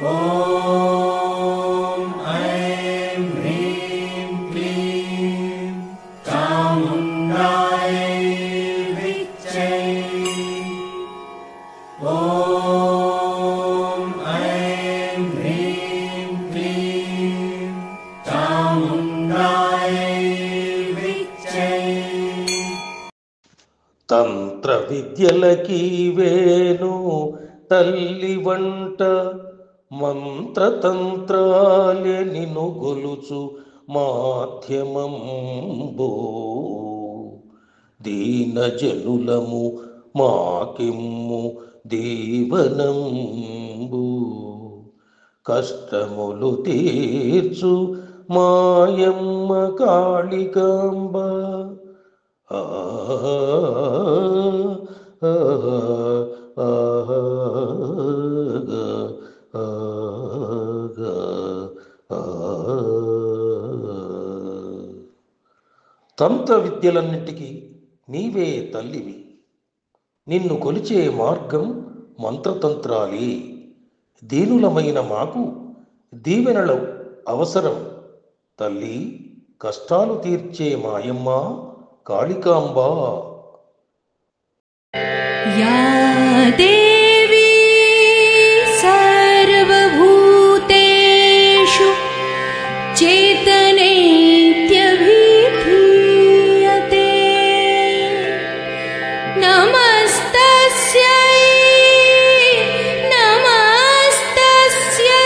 ఓం ఐం హ్రీం క్లీం చాముండాయ విచ్చై. ఓం ఐం హ్రీం క్లీం చాముండాయ విచ్చై. తంత్ర విద్యలకి వేణు తల్లి వంట, మంత్రతంత్రాలే నిన్ను గొలుచు మాధ్యమంబు. దీన జనులము మాకిమ్ము దీవనంబు. కష్టములు తీర్చు మాయమ్మ కాళికాంబ. ఆ తంత్ర విద్యలన్నిటికీ నీవే తల్లివి. నిన్ను కొలిచే మార్గం మంత్రతంత్రాలే. దీనులమైన మాకు దీవెనలు అవసరం. తల్లి, కష్టాలు తీర్చే మాయమ్మ కాళికాంబ. या देवी सर्वभूतेषु चेतनेत्यभिधीयते, नमस्तस्यै नमस्तस्यै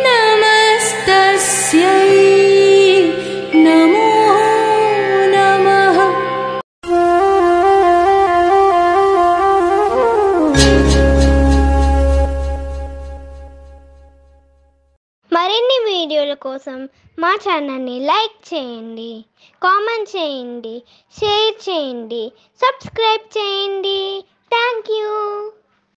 नमस्तस्यै नमो नमः. మరిన్ని వీడియోల కోసం మా ఛానల్ని లైక్ చేయండి, కామెంట్ చేయండి, షేర్ చేయండి, సబ్స్క్రైబ్ చేయండి. Thank you.